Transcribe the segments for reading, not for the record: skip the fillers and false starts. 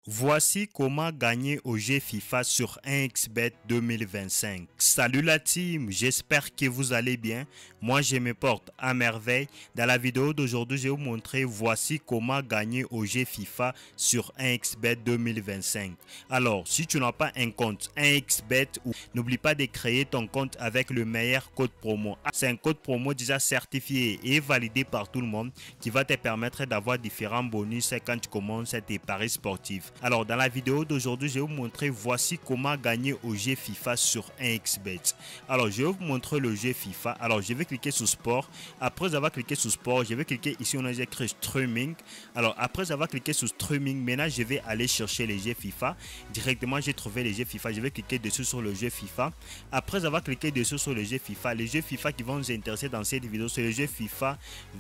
Voici comment gagner au jeu FIFA sur 1xBet 2025. Salut la team, j'espère que vous allez bien. Moi je me porte à merveille. Dans la vidéo d'aujourd'hui, je vais vous montrer voici comment gagner au jeu FIFA sur 1xBet 2025. Alors, si tu n'as pas un compte 1xBet, n'oublie pas de créer ton compte avec le meilleur code promo. C'est un code promo déjà certifié et validé par tout le monde qui va te permettre d'avoir différents bonus quand tu commences tes paris sportifs. Alors dans la vidéo d'aujourd'hui, je vais vous montrer voici comment gagner au jeu FIFA sur 1xBet. Alors je vais vous montrer le jeu FIFA. Alors je vais cliquer sur sport. Après avoir cliqué sur sport, je vais cliquer ici, on a écrit streaming. Alors après avoir cliqué sur streaming, maintenant je vais aller chercher les jeux FIFA. Directement j'ai trouvé les jeux FIFA. Je vais cliquer dessus sur le jeu FIFA. Après avoir cliqué dessus sur le jeu FIFA, les jeux FIFA qui vont nous intéresser dans cette vidéo, c'est le jeu FIFA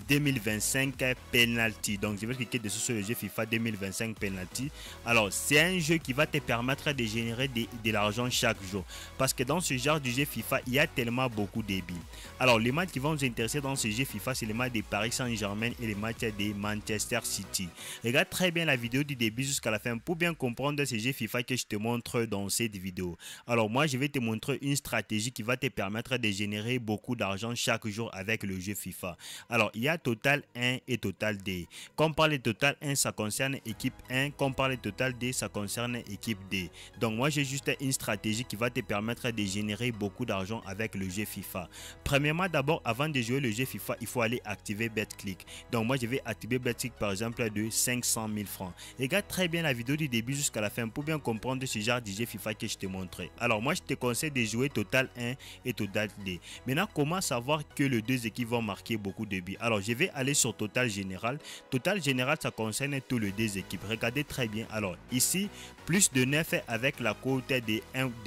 2025 penalty. Donc je vais cliquer dessus sur le jeu FIFA 2025 penalty. Alors, c'est un jeu qui va te permettre de générer de l'argent chaque jour. Parce que dans ce genre de jeu FIFA, il y a tellement beaucoup de billes. Alors, les matchs qui vont nous intéresser dans ce jeu FIFA, c'est les matchs de Paris Saint-Germain et les matchs de Manchester City. Regarde très bien la vidéo du début jusqu'à la fin pour bien comprendre ce jeu FIFA que je te montre dans cette vidéo. Alors, moi, je vais te montrer une stratégie qui va te permettre de générer beaucoup d'argent chaque jour avec le jeu FIFA. Alors, il y a Total 1 et Total 2. Comme on parle de Total 1, ça concerne équipe 1. Comme on parle de Total D, ça concerne équipe D. Donc moi j'ai juste une stratégie qui va te permettre de générer beaucoup d'argent avec le jeu FIFA. Premièrement, d'abord, avant de jouer le jeu FIFA, il faut aller activer BetClick. Donc moi je vais activer BetClick par exemple de 500 000 francs. Regarde très bien la vidéo du début jusqu'à la fin pour bien comprendre ce genre de jeu FIFA que je te montrais. Alors moi je te conseille de jouer Total 1 et Total D. Maintenant, comment savoir que les deux équipes vont marquer beaucoup de buts? Alors je vais aller sur Total Général. Total Général, ça concerne tous les deux équipes. Regardez très bien. Alors ici, plus de 9 avec la cote de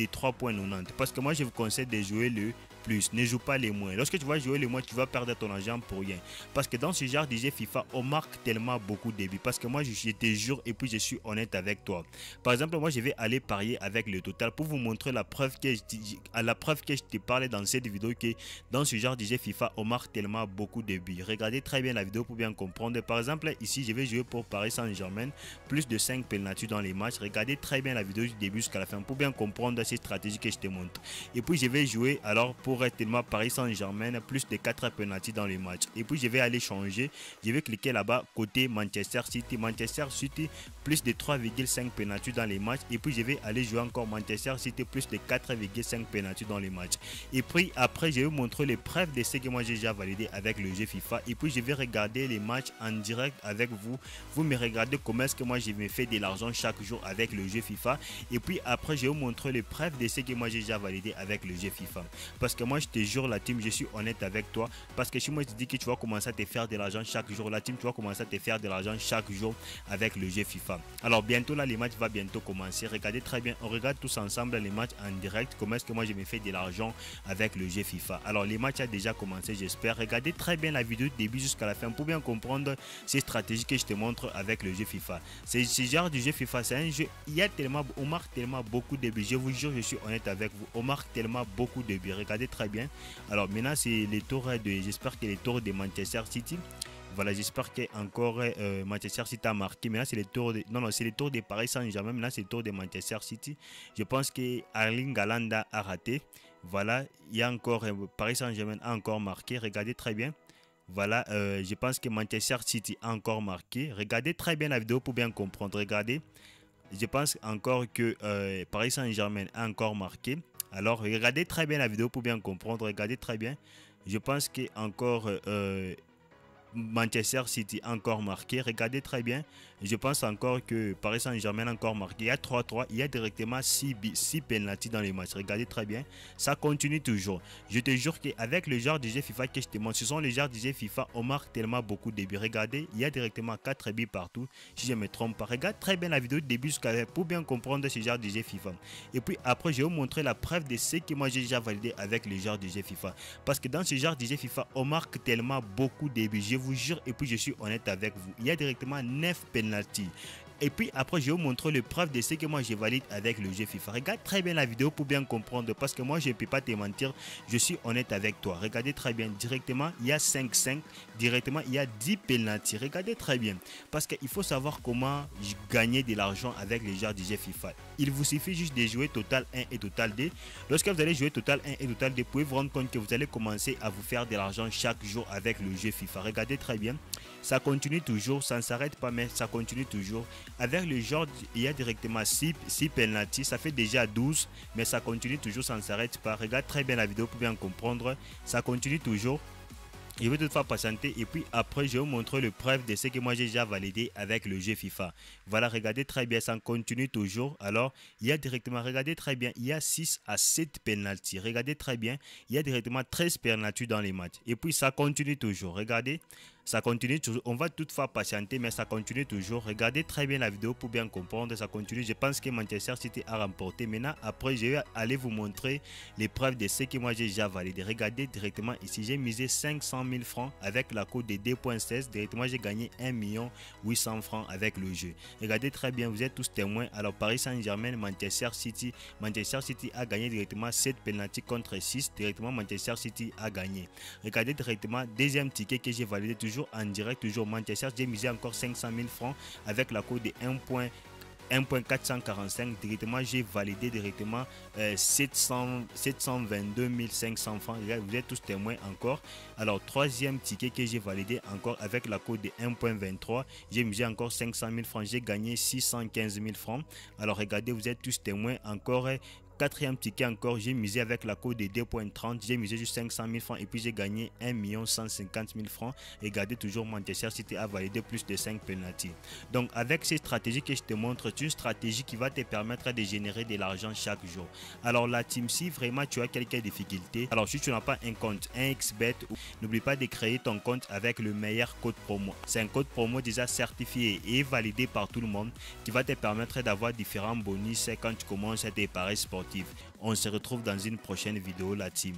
3,90. Parce que moi, je vous conseille de jouer le plus, ne joue pas les moins. Lorsque tu vas jouer les moins, tu vas perdre ton argent pour rien. Parce que dans ce genre de jeu FIFA, on marque tellement beaucoup de buts. Parce que moi, je te jure et puis je suis honnête avec toi. Par exemple, moi, je vais aller parier avec le total pour vous montrer la preuve que je te parlais dans cette vidéo que dans ce genre de jeu FIFA, on marque tellement beaucoup de buts. Regardez très bien la vidéo pour bien comprendre. Par exemple, ici, je vais jouer pour Paris Saint-Germain, plus de 5 pénaltys dans les matchs. Regardez très bien la vidéo du début jusqu'à la fin pour bien comprendre ces stratégies que je te montre. Et puis, je vais jouer alors pour tellement Paris Saint-Germain, plus de 4 pénaltys dans les matchs. Et puis je vais aller changer, je vais cliquer là-bas côté Manchester City, plus de 3,5 pénaltys dans les matchs. Et puis je vais aller jouer encore Manchester City, plus de 4,5 pénaltys dans les matchs. Et puis après, je vais vous montrer les preuves de ce que moi j'ai déjà validé avec le jeu FIFA. Et puis je vais regarder les matchs en direct avec vous. Vous me regardez comment est-ce que moi je me fais de l'argent chaque jour avec le jeu FIFA. Et puis après, je vais vous montrer les preuves de ce que moi j'ai déjà validé avec le jeu FIFA. Parce que moi je te jure la team, je suis honnête avec toi. Parce que si moi je te dis que tu vas commencer à te faire de l'argent chaque jour, la team, tu vas commencer à te faire de l'argent chaque jour avec le jeu FIFA. Alors bientôt là, les matchs vont bientôt commencer. Regardez très bien, on regarde tous ensemble les matchs en direct. Comment est-ce que moi je me fais de l'argent avec le jeu FIFA. Alors les matchs ont déjà commencé, j'espère. Regardez très bien la vidéo du début jusqu'à la fin pour bien comprendre ces stratégies que je te montre avec le jeu FIFA. C'est ce genre de jeu FIFA, c'est un jeu, il y a tellement, on marque tellement beaucoup de buts. Je vous jure, je suis honnête avec vous, on marque tellement beaucoup de buts. Regardez très bien. Alors maintenant c'est les tours de, j'espère que les tours de Manchester City. Voilà, j'espère que encore Manchester City a marqué. Maintenant c'est les tours de, non c'est les tours de Paris Saint-Germain. Maintenant c'est les tours de Manchester City. Je pense que Erling Haaland a raté. Voilà, il y a encore Paris Saint-Germain a encore marqué. Regardez très bien. Voilà, je pense que Manchester City a encore marqué. Regardez très bien la vidéo pour bien comprendre. Regardez, je pense encore que Paris Saint-Germain a encore marqué. Alors, regardez très bien la vidéo pour bien comprendre. Regardez très bien. Je pense que encore Manchester City a encore marqué. Regardez très bien. Je pense encore que Paris Saint-Germain a encore marqué. Il y a 3-3. Il y a directement 6 pénaltys dans les matchs. Regardez très bien. Ça continue toujours. Je te jure qu'avec le genre de jeu FIFA que je te montre, ce sont les genres de jeux FIFA, on marque tellement beaucoup de buts. Regardez, il y a directement 4 buts partout. Si je ne me trompe pas. Regarde très bien la vidéo du début jusqu'à la fin pour bien comprendre ce genre de jeu FIFA. Et puis après, je vais vous montrer la preuve de ce que moi j'ai déjà validé avec le genre de jeu FIFA. Parce que dans ce genre de jeu FIFA, on marque tellement beaucoup de buts. Je vous jure, et puis je suis honnête avec vous, il y a directement 9 penalties. Et puis après, je vais vous montrer le preuve de ce que moi je valide avec le jeu FIFA. Regarde très bien la vidéo pour bien comprendre, parce que moi je ne peux pas te mentir, je suis honnête avec toi. Regardez très bien, directement il y a 5-5, directement il y a 10 penalty. Regardez très bien, parce qu'il faut savoir comment gagner de l'argent avec les joueurs du jeu FIFA. Il vous suffit juste de jouer Total 1 et Total 2. Lorsque vous allez jouer Total 1 et Total 2, vous pouvez vous rendre compte que vous allez commencer à vous faire de l'argent chaque jour avec le jeu FIFA. Regardez très bien, ça continue toujours, ça ne s'arrête pas, mais ça continue toujours. Avec le genre, il y a directement 6 penalty, ça fait déjà 12, mais ça continue toujours, ça ne s'arrête pas. Regarde très bien la vidéo pour bien comprendre, ça continue toujours. Je vais toutefois patienter et puis après je vais vous montrer le preuve de ce que moi j'ai déjà validé avec le jeu FIFA. Voilà, regardez très bien, ça continue toujours. Alors il y a directement, regardez très bien, il y a 6 à 7 penalty. Regardez très bien, il y a directement 13 penalty dans les matchs. Et puis ça continue toujours, regardez. Ça continue toujours, on va toutefois patienter, mais ça continue toujours. Regardez très bien la vidéo pour bien comprendre, ça continue. Je pense que Manchester City a remporté. Maintenant, après, je vais aller vous montrer les preuves de ce que moi j'ai déjà validé. Regardez directement ici, j'ai misé 500 000 francs avec la cote de 2.16. Directement, j'ai gagné 1 800 000 francs avec le jeu. Regardez très bien, vous êtes tous témoins. Alors, Paris Saint-Germain, Manchester City a gagné directement 7 penalty contre 6. Directement, Manchester City a gagné. Regardez directement, deuxième ticket que j'ai validé toujours en direct, toujours Manchester. J'ai misé encore 500 000 francs avec la cote de 1.445. Directement j'ai validé directement 722 500 francs. Vous êtes tous témoins encore. Alors troisième ticket que j'ai validé encore avec la cote de 1.23, j'ai misé encore 500 000 francs, j'ai gagné 615 000 francs. Alors regardez, vous êtes tous témoins encore. Quatrième ticket encore, j'ai misé avec la cote de 2.30, j'ai misé juste 500 000 francs et puis j'ai gagné 1 150 000 francs. Regardez toujours, Manchester City a validé plus de 5 penalty. Donc avec ces stratégies que je te montre, c'est une stratégie qui va te permettre de générer de l'argent chaque jour. Alors la team, si vraiment tu as quelques difficultés, alors si tu n'as pas un compte 1xBet, n'oublie pas de créer ton compte avec le meilleur code promo. C'est un code promo déjà certifié et validé par tout le monde qui va te permettre d'avoir différents bonus quand tu commences à tes paris sportifs. On se retrouve dans une prochaine vidéo, la team.